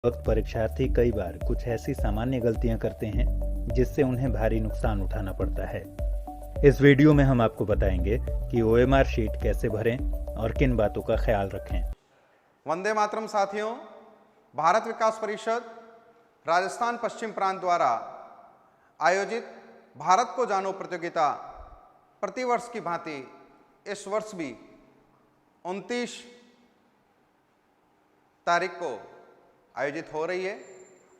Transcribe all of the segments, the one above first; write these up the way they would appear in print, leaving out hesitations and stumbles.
वक्त परीक्षार्थी कई बार कुछ ऐसी सामान्य गलतियां करते हैं जिससे उन्हें भारी नुकसान उठाना पड़ता है। इस वीडियो में हम आपको बताएंगे कि ओएमआर शीट कैसे भरें और किन बातों का ख्याल रखें। वंदे मातरम साथियों, भारत विकास परिषद राजस्थान पश्चिम प्रांत द्वारा आयोजित भारत को जानो प्रतियोगिता प्रतिवर्ष की भांति इस वर्ष भी 29 तारीख को आयोजित हो रही है।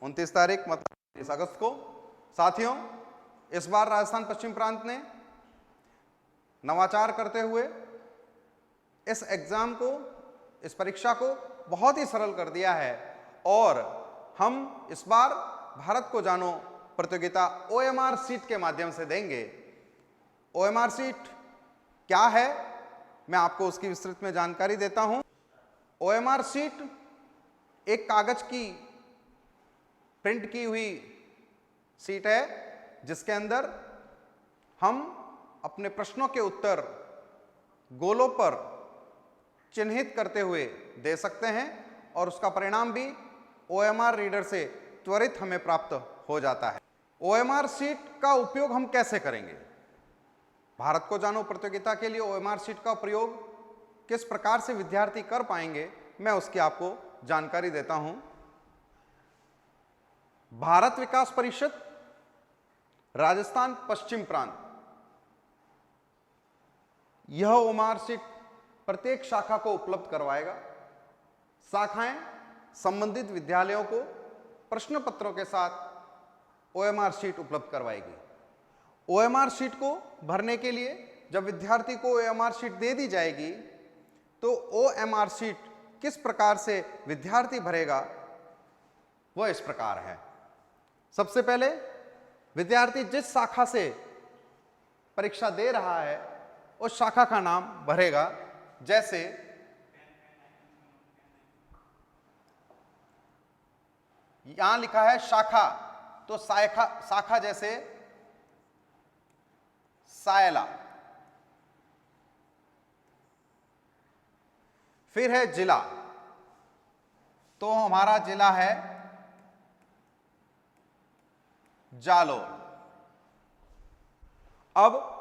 29 तारीख मतलब 30 अगस्त को। साथियों, इस बार राजस्थान पश्चिम प्रांत ने नवाचार करते हुए इस एग्जाम को, इस परीक्षा को बहुत ही सरल कर दिया है और हम इस बार भारत को जानो प्रतियोगिता ओएमआर शीट के माध्यम से देंगे। ओएमआर शीट क्या है, मैं आपको उसकी विस्तृत में जानकारी देता हूं। ओएमआर शीट एक कागज की प्रिंट की हुई शीट है जिसके अंदर हम अपने प्रश्नों के उत्तर गोलों पर चिन्हित करते हुए दे सकते हैं और उसका परिणाम भी ओएमआर रीडर से त्वरित हमें प्राप्त हो जाता है। ओएमआर शीट का उपयोग हम कैसे करेंगे? भारत को जानो प्रतियोगिता के लिए ओएमआर शीट का प्रयोग किस प्रकार से विद्यार्थी कर पाएंगे, मैं उसकी आपको जानकारी देता हूं। भारत विकास परिषद राजस्थान पश्चिम प्रांत यह ओएमआर शीट प्रत्येक शाखा को उपलब्ध करवाएगा। शाखाएं संबंधित विद्यालयों को प्रश्न पत्रों के साथ ओएमआर शीट उपलब्ध करवाएगी। ओएमआर शीट को भरने के लिए जब विद्यार्थी को ओएमआर शीट दे दी जाएगी तो ओएमआर शीट किस प्रकार से विद्यार्थी भरेगा वह इस प्रकार है। सबसे पहले विद्यार्थी जिस शाखा से परीक्षा दे रहा है उस शाखा का नाम भरेगा। जैसे यहां लिखा है शाखा, तो शाखा जैसे सायला। फिर है जिला, तो हमारा जिला है जालोर। अब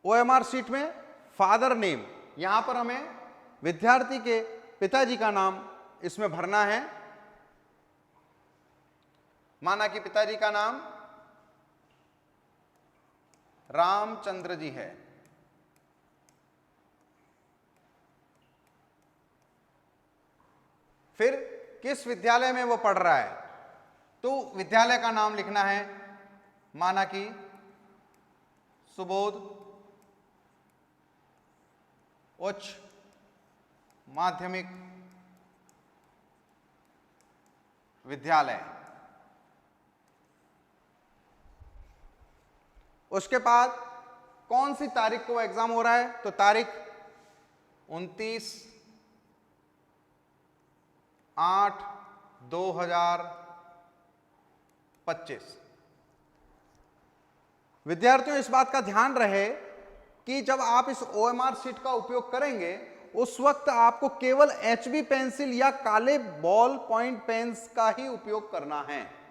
ओएमआर शीट में फादर नेम, यहां पर हमें विद्यार्थी के पिताजी का नाम इसमें भरना है। माना कि पिताजी का नाम रामचंद्र जी है। फिर किस विद्यालय में वो पढ़ रहा है, तो विद्यालय का नाम लिखना है। माना कि सुबोध उच्च माध्यमिक विद्यालय। उसके बाद कौन सी तारीख को एग्जाम हो रहा है, तो तारीख 29/8/2025। विद्यार्थियों, इस बात का ध्यान रहे कि जब आप इस ओएमआर शीट का उपयोग करेंगे उस वक्त आपको केवल एचबी पेंसिल या काले बॉल पॉइंट पेन्स का ही उपयोग करना है।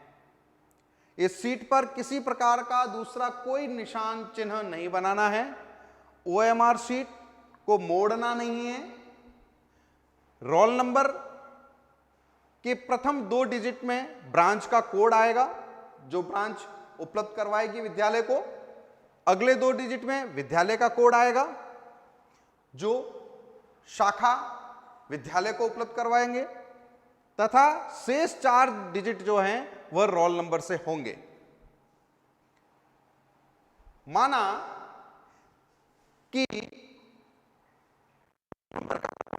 इस शीट पर किसी प्रकार का दूसरा कोई निशान चिन्ह नहीं बनाना है। ओएमआर शीट को मोड़ना नहीं है। रोल नंबर के प्रथम 2 डिजिट में ब्रांच का कोड आएगा, जो ब्रांच उपलब्ध करवाएगी विद्यालय को। अगले 2 डिजिट में विद्यालय का कोड आएगा, जो शाखा विद्यालय को उपलब्ध करवाएंगे, तथा शेष 4 डिजिट जो हैं वह रोल नंबर से होंगे। माना कि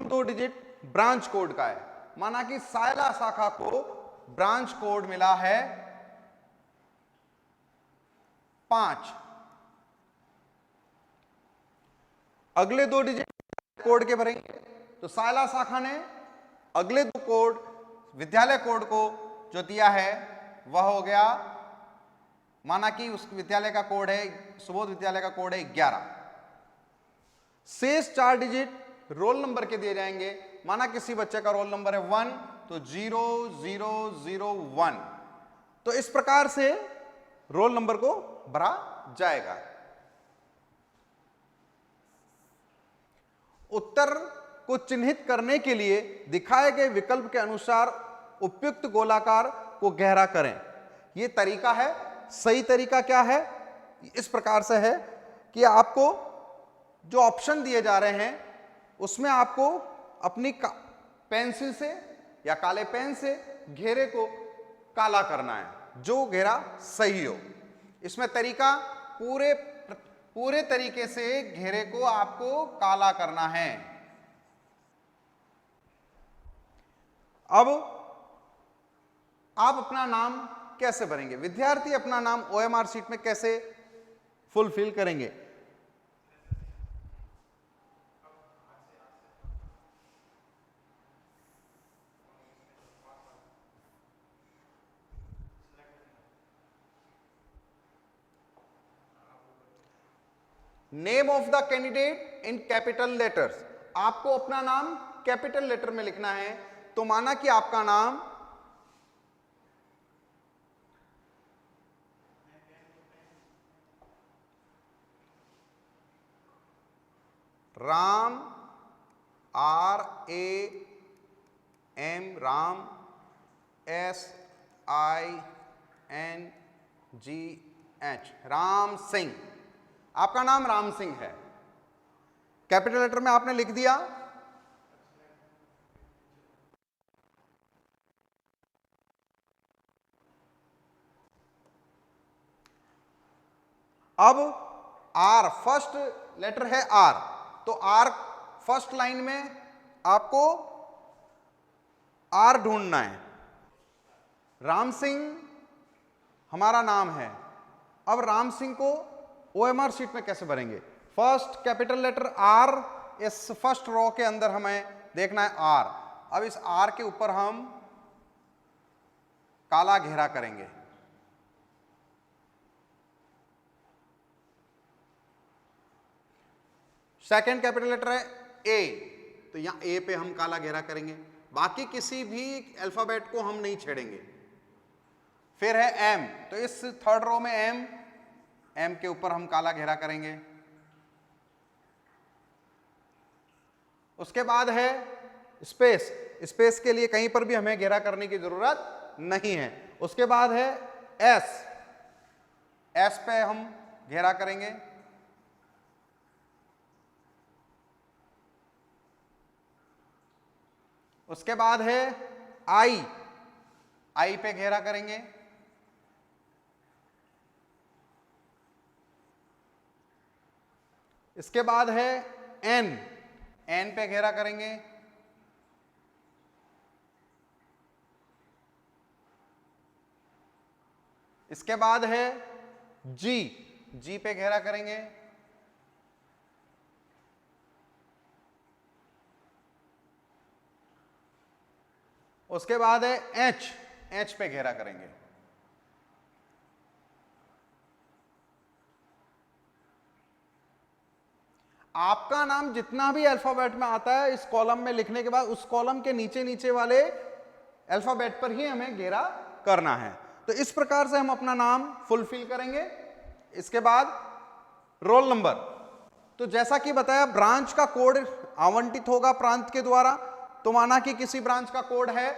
2 डिजिट ब्रांच कोड का है। माना कि सायला शाखा को ब्रांच कोड मिला है 5। अगले 2 डिजिट कोड के भरेंगे, तो सायला शाखा ने अगले 2 कोड विद्यालय कोड को जो दिया है वह हो गया, माना कि उस विद्यालय का कोड है, सुबोध विद्यालय का कोड है 11। शेष 4 डिजिट रोल नंबर के दिए जाएंगे, माना किसी बच्चे का रोल नंबर है 1 तो 0001, तो इस प्रकार से रोल नंबर को भरा जाएगा। उत्तर को चिन्हित करने के लिए दिखाए गए विकल्प के अनुसार उपयुक्त गोलाकार को गहरा करें। यह तरीका है। सही तरीका क्या है? इस प्रकार से है कि आपको जो ऑप्शन दिए जा रहे हैं उसमें आपको अपनी पेंसिल से या काले पेन से घेरे को काला करना है, जो घेरा सही हो। इसमें तरीका पूरे तरीके से घेरे को आपको काला करना है। अब आप अपना नाम कैसे भरेंगे? विद्यार्थी अपना नाम OMR शीट में कैसे फुलफिल करेंगे? Name of the candidate in capital letters. आपको अपना नाम कैपिटल लेटर में लिखना है। तो माना कि आपका नाम राम, RAM, राम, SINGH, राम सिंह। आपका नाम राम सिंह है, कैपिटल लेटर में आपने लिख दिया। अब R, फर्स्ट लेटर है R, तो R फर्स्ट लाइन में आपको R ढूंढना है। राम सिंह हमारा नाम है। अब राम सिंह को OMR शीट में कैसे भरेंगे? फर्स्ट कैपिटल लेटर R, इस फर्स्ट रो के अंदर हमें देखना है R। अब इस R के ऊपर हम काला घेरा करेंगे। सेकेंड कैपिटल लेटर है A, तो यहां A पे हम काला घेरा करेंगे। बाकी किसी भी अल्फाबेट को हम नहीं छेड़ेंगे। फिर है M, तो इस थर्ड रो में M के ऊपर हम काला घेरा करेंगे। उसके बाद है स्पेस। स्पेस के लिए कहीं पर भी हमें घेरा करने की जरूरत नहीं है। उसके बाद है S पे हम घेरा करेंगे। उसके बाद है I पे घेरा करेंगे। इसके बाद है N पे घेरा करेंगे। इसके बाद है G पे घेरा करेंगे। उसके बाद है H पे घेरा करेंगे। आपका नाम जितना भी अल्फाबेट में आता है इस कॉलम में लिखने के बाद उस कॉलम के नीचे नीचे वाले अल्फाबेट पर ही हमें घेरा करना है। तो इस प्रकार से हम अपना नाम फुलफिल करेंगे। इसके बाद रोल नंबर, तो जैसा कि बताया ब्रांच का कोड आवंटित होगा प्रांत के द्वारा। तो माना कि किसी ब्रांच का कोड है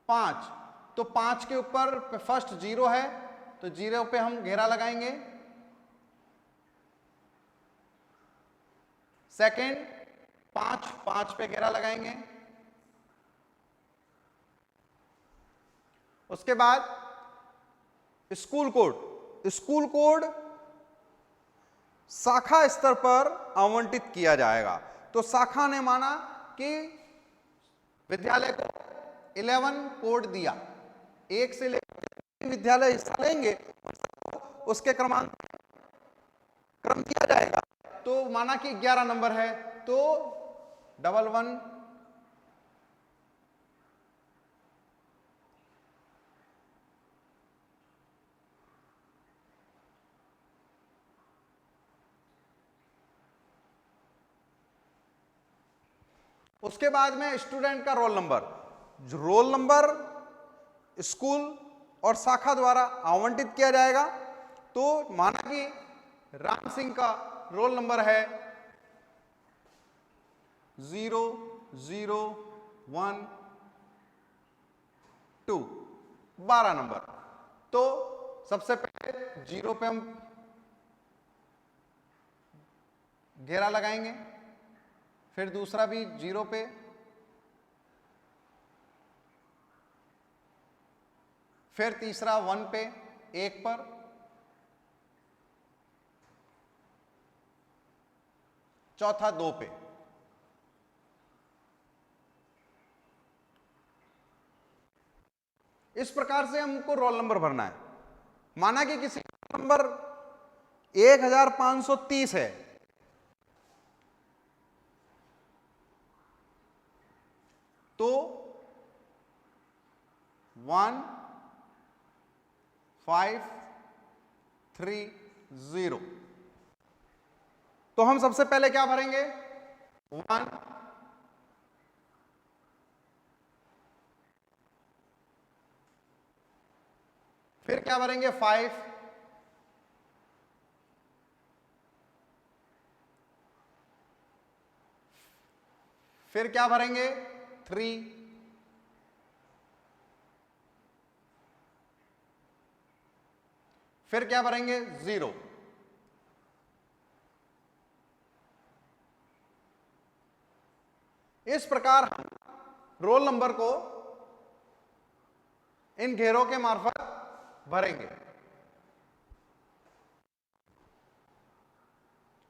05, तो 5 के ऊपर फर्स्ट 0 है तो 0 पे हम घेरा लगाएंगे। सेकंड 5 पे घेरा लगाएंगे। उसके बाद स्कूल कोड शाखा स्तर पर आवंटित किया जाएगा। तो शाखा ने माना कि विद्यालय को 11 कोड दिया, 1 से लेकर विद्यालय हिस्सा लेंगे उसके क्रम किया जाएगा। तो माना कि 11 नंबर है तो 11 11 उसके बाद में स्टूडेंट का रोल नंबर, जो रोल नंबर स्कूल और शाखा द्वारा आवंटित किया जाएगा। तो माना कि राम सिंह का रोल नंबर है 001 2, 12 नंबर। तो सबसे पहले 0 पे हम घेरा लगाएंगे, फिर दूसरा भी 0 पे, फिर तीसरा 1 पे, 1 पर, चौथा 2 पे। इस प्रकार से हमको रोल नंबर भरना है। माना कि किसी का नंबर 1530 है, तो 1530। तो हम सबसे पहले क्या भरेंगे? 1, फिर क्या भरेंगे? 5, फिर क्या भरेंगे? 3, फिर क्या भरेंगे? 0। इस प्रकार हम रोल नंबर को इन घेरों के मार्फत भरेंगे।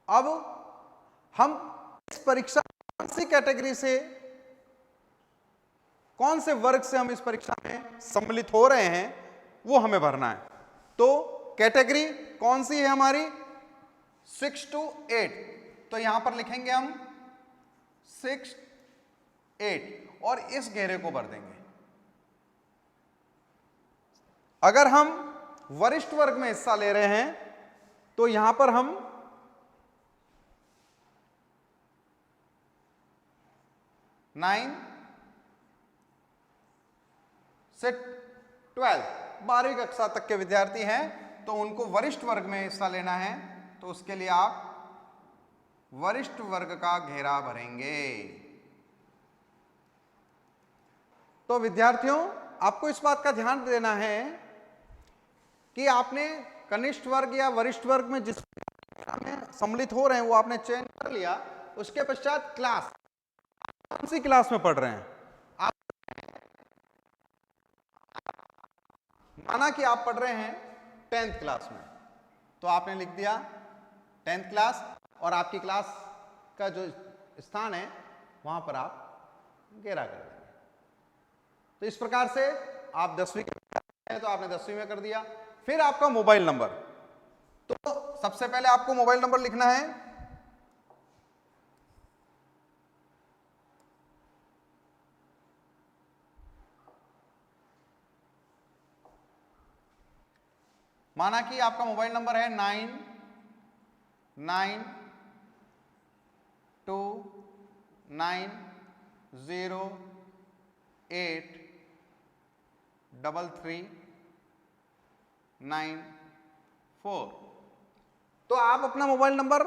अब हम इस परीक्षा कौन सी कैटेगरी से, कौन से वर्ग से हम इस परीक्षा में सम्मिलित हो रहे हैं, वो हमें भरना है। तो कैटेगरी कौन सी है हमारी? 6 to 8। तो यहां पर लिखेंगे हम 6, 8 और इस घेरे को भर देंगे। अगर हम वरिष्ठ वर्ग में हिस्सा ले रहे हैं तो यहां पर हम 9 से 12, 12वीं कक्षा तक के विद्यार्थी हैं तो उनको वरिष्ठ वर्ग में हिस्सा लेना है। तो उसके लिए आप वरिष्ठ वर्ग का घेरा भरेंगे। तो विद्यार्थियों, आपको इस बात का ध्यान देना है कि आपने कनिष्ठ वर्ग या वरिष्ठ वर्ग में जिस में सम्मिलित हो रहे हैं वो आपने चयन कर लिया। उसके पश्चात क्लास, कौन सी क्लास में पढ़ रहे हैं आप? माना कि आप पढ़ रहे हैं 10th क्लास में, तो आपने लिख दिया 10th क्लास और आपकी क्लास का जो स्थान है वहां पर आप घेरा कर देंगे। तो इस प्रकार से आप 10वीं के तो आपने 10वीं में कर दिया। फिर आपका मोबाइल नंबर, तो सबसे पहले आपको मोबाइल नंबर लिखना है। माना कि आपका मोबाइल नंबर है 9929083394। तो आप अपना मोबाइल नंबर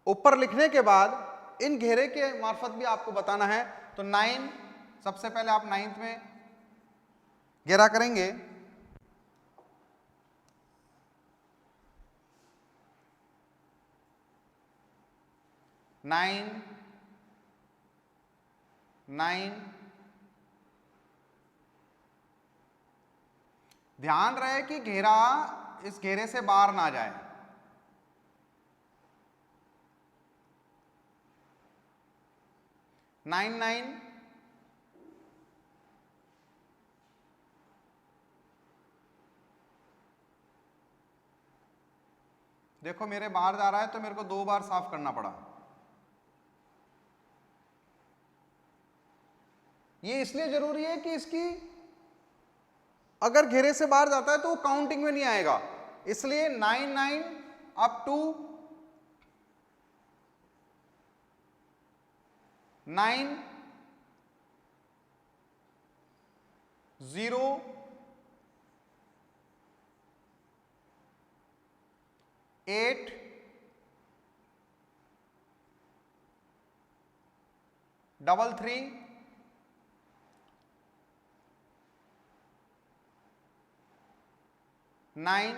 ऊपर लिखने के बाद इन घेरे के मार्फत भी आपको बताना है। तो 9, सबसे पहले आप 9th में घेरा करेंगे। 9, 9। ध्यान रहे कि घेरा इस घेरे से बाहर ना जाए। 9, 9। देखो मेरे बाहर जा रहा है तो मेरे को 2 बार साफ करना पड़ा। ये इसलिए जरूरी है कि इसकी अगर घेरे से बाहर जाता है तो वो काउंटिंग में नहीं आएगा। इसलिए 9, 9 अप टू 9 0 8 3 9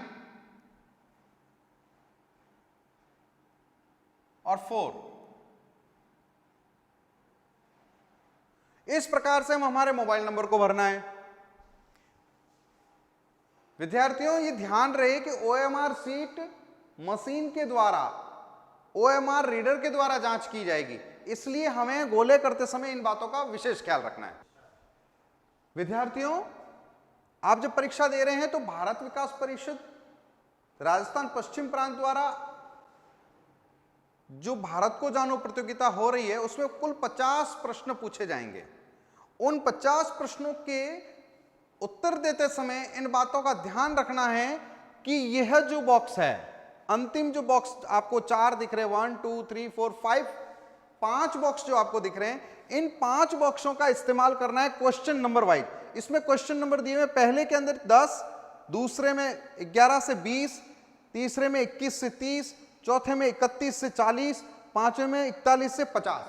और 4। इस प्रकार से हम हमारे मोबाइल नंबर को भरना है। विद्यार्थियों, ये ध्यान रहे कि ओएमआर शीट मशीन के द्वारा, ओएमआर रीडर के द्वारा जांच की जाएगी, इसलिए हमें गोले करते समय इन बातों का विशेष ख्याल रखना है। विद्यार्थियों, आप जब परीक्षा दे रहे हैं तो भारत विकास परिषद राजस्थान पश्चिम प्रांत द्वारा जो भारत को जानो प्रतियोगिता हो रही है, उसमें कुल 50 प्रश्न पूछे जाएंगे। उन 50 प्रश्नों के उत्तर देते समय इन बातों का ध्यान रखना है कि यह जो बॉक्स है, अंतिम जो बॉक्स आपको 4 दिख रहे हैं, 1 2 3 4 5, 5 बॉक्स जो आपको दिख रहे हैं, इन 5 बॉक्सों का इस्तेमाल करना है क्वेश्चन नंबर वाइज। इसमें क्वेश्चन नंबर दिए हुए, पहले के अंदर 10, दूसरे में 11 से 20, तीसरे में 21 से 30, चौथे में 31 से 40, पांचवें में 41 से 50।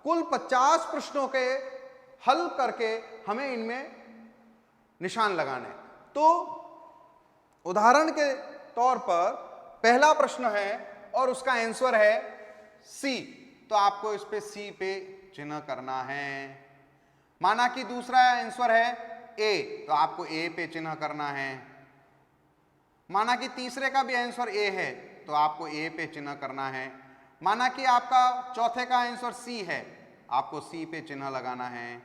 कुल 50 प्रश्नों के हल करके हमें इनमें निशान लगाने। तो उदाहरण के तौर पर पहला प्रश्न है और उसका आंसर है सी, तो आपको इस पे सी पे चिन्ह करना है। माना कि दूसरा आंसर है ए, तो आपको ए पे चिन्ह करना है। माना कि तीसरे का भी आंसर ए है, तो आपको ए पे चिन्ह करना है। माना कि आपका चौथे का आंसर सी है, आपको सी पे चिन्ह लगाना है।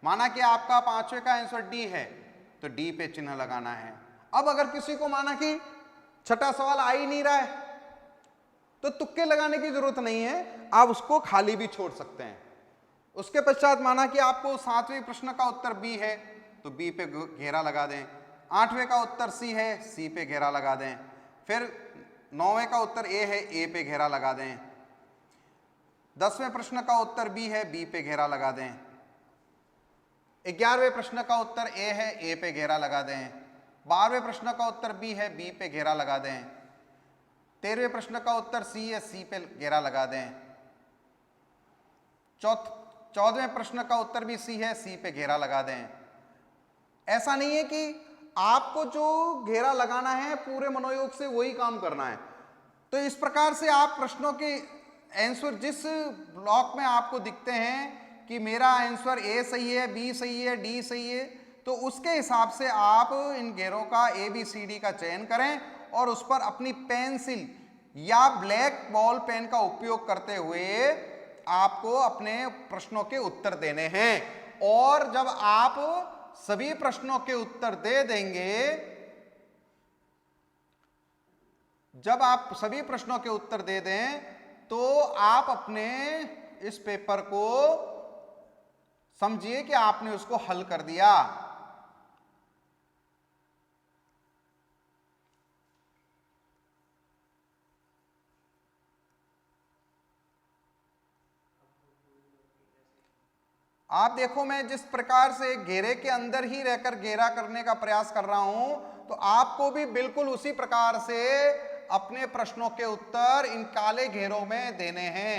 माना कि आपका पांचवे का आंसर डी है, तो डी पे चिन्ह लगाना है। अब अगर किसी को माना कि छठा सवाल आ ही नहीं रहा है, तो तुक्के लगाने की जरूरत नहीं है, आप उसको खाली भी छोड़ सकते हैं। उसके पश्चात माना कि आपको 7वें प्रश्न का उत्तर बी है, तो बी पे घेरा लगा दें। 8वें का उत्तर सी है, सी पे घेरा लगा दें। फिर 9वें का उत्तर ए है, ए पे घेरा लगा दें। 10वें प्रश्न का उत्तर बी है, बी पे घेरा लगा दें। 11वें प्रश्न का उत्तर ए है, ए पे घेरा लगा दें। 12वें प्रश्न का उत्तर बी है, बी पे घेरा लगा दें। 13वें प्रश्न का उत्तर सी है, सी पे घेरा लगा दें। 14वें प्रश्न का उत्तर भी सी है, सी पे घेरा लगा दें। ऐसा नहीं है कि आपको जो घेरा लगाना है पूरे मनोयोग से वही काम करना है। तो इस प्रकार से आप प्रश्नों के आंसर जिस ब्लॉक में आपको दिखते हैं कि मेरा आंसर ए सही है, बी सही है, डी सही है, तो उसके हिसाब से आप इन घेरों का ए बी सी डी का चयन करें और उस पर अपनी पेंसिल या ब्लैक बॉल पेन का उपयोग करते हुए आपको अपने प्रश्नों के उत्तर देने हैं। और जब आप सभी प्रश्नों के उत्तर दे देंगे, जब आप सभी प्रश्नों के उत्तर दे दें, तो आप अपने इस पेपर को समझिए कि आपने उसको हल कर दिया। आप देखो, मैं जिस प्रकार से घेरे के अंदर ही रहकर घेरा करने का प्रयास कर रहा हूं, तो आपको भी बिल्कुल उसी प्रकार से अपने प्रश्नों के उत्तर इन काले घेरों में देने हैं।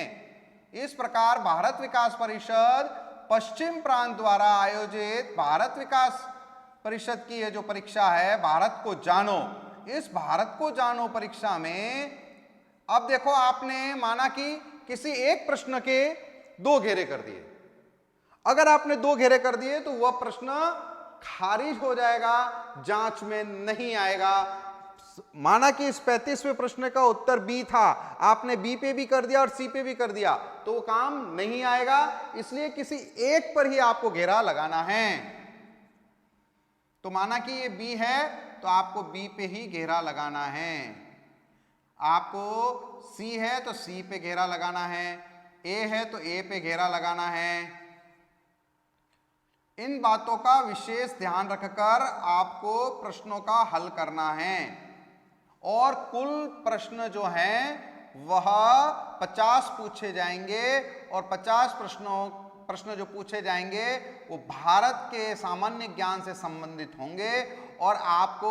इस प्रकार भारत विकास परिषद पश्चिम प्रांत द्वारा आयोजित भारत विकास परिषद की यह जो परीक्षा है, भारत को जानो, इस भारत को जानो परीक्षा में अब देखो, आपने माना कि किसी एक प्रश्न के 2 घेरे कर दिए। अगर आपने 2 घेरे कर दिए तो वह प्रश्न खारिज हो जाएगा, जांच में नहीं आएगा। माना कि इस 35वें प्रश्न का उत्तर बी था, आपने बी पे भी कर दिया और सी पे भी कर दिया, तो वो काम नहीं आएगा। इसलिए किसी एक पर ही आपको घेरा लगाना है। तो माना कि ये बी है, तो आपको बी पे ही घेरा लगाना है। आपको सी है तो सी पे घेरा लगाना है, ए है तो ए पे घेरा लगाना है। इन बातों का विशेष ध्यान रखकर आपको प्रश्नों का हल करना है। और कुल प्रश्न जो हैं वह 50 पूछे जाएंगे और 50 प्रश्नों प्रश्न जो पूछे जाएंगे वो भारत के सामान्य ज्ञान से संबंधित होंगे और आपको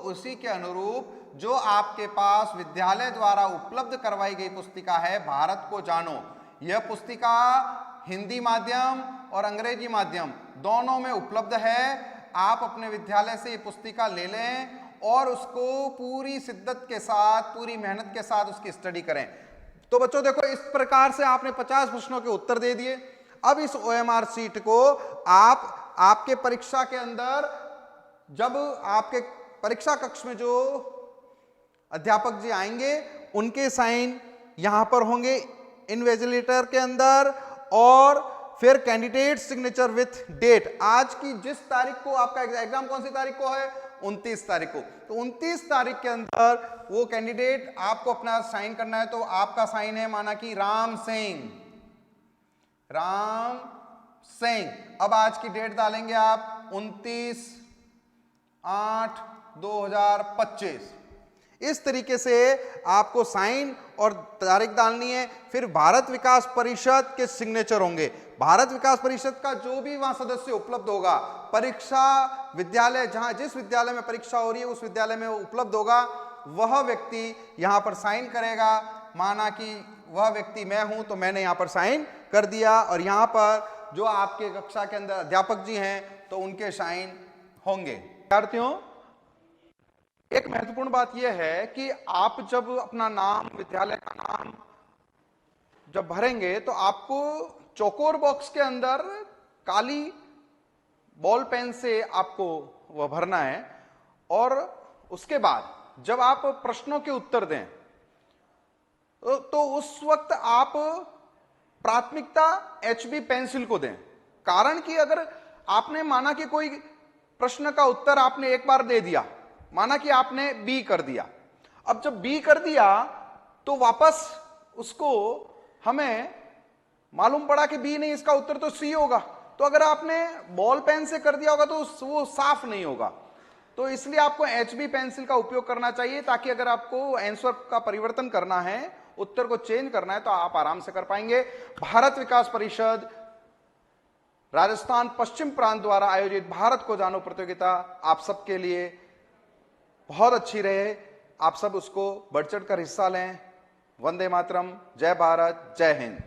उसी के अनुरूप जो आपके पास विद्यालय द्वारा उपलब्ध करवाई गई पुस्तिका है भारत को जानो, यह पुस्तिका हिंदी माध्यम और अंग्रेजी माध्यम दोनों में उपलब्ध है। आप अपने विद्यालय से ये पुस्तिका ले लें और उसको पूरी शिद्दत के साथ, पूरी मेहनत के साथ उसकी स्टडी करें। तो बच्चों देखो, इस प्रकार से आपने 50 प्रश्नों के उत्तर दे दिए। अब इस OMR शीट को आप आपके परीक्षा के अंदर, जब आपके परीक्षा कक्ष में जो अध्यापक जी आएंगे उनके साइन यहां पर होंगे इन्विजिलेटर के अंदर, और फिर कैंडिडेट सिग्नेचर विथ डेट। आज की जिस तारीख को आपका एग्जाम कौन सी तारीख को है, 29 तारीख को, तो 29 तारीख के अंदर वो कैंडिडेट आपको अपना साइन करना है। तो आपका साइन है माना कि राम सिंह, राम सिंह। अब आज की डेट डालेंगे आप 29/8/2025। इस तरीके से आपको साइन और तारीख डालनी है। फिर भारत विकास परिषद के सिग्नेचर होंगे। भारत विकास परिषद का जो भी वहां सदस्य उपलब्ध होगा, परीक्षा विद्यालय जहां जिस विद्यालय में परीक्षा हो रही है उस विद्यालय में उपलब्ध होगा, वह व्यक्ति यहां पर साइन करेगा। माना कि वह व्यक्ति मैं हूं तो मैंने यहां पर साइन कर दिया, और यहां पर जो आपके कक्षा के अंदर अध्यापक जी हैं तो उनके साइन होंगे। विद्यार्थियों, एक महत्वपूर्ण बात यह है कि आप जब अपना नाम, विद्यालय का नाम जब भरेंगे तो आपको चौकोर बॉक्स के अंदर काली बॉल पेन से आपको वह भरना है, और उसके बाद जब आप प्रश्नों के उत्तर दें तो उस वक्त आप प्राथमिकता HB पेंसिल को दें। कारण कि अगर आपने माना कि कोई प्रश्न का उत्तर आपने एक बार दे दिया, माना कि आपने B कर दिया, अब जब B कर दिया तो वापस उसको हमें मालूम पड़ा कि B नहीं, इसका उत्तर तो C होगा। तो अगर आपने बॉल पेन से कर दिया होगा तो वो साफ नहीं होगा। तो इसलिए आपको HB पेंसिल का उपयोग करना चाहिए, ताकि अगर आपको आंसर का परिवर्तन करना है, उत्तर को चेंज करना है, तो आप आराम से कर पाएंगे। भारत विकास परिषद राजस्थान पश्चिम प्रांत द्वारा आयोजित भारत को जानो प्रतियोगिता आप सबके लिए बहुत अच्छी रहे। आप सब उसको बढ़ चढ़ कर हिस्सा लें। वंदे मातरम, जय भारत, जय हिंद।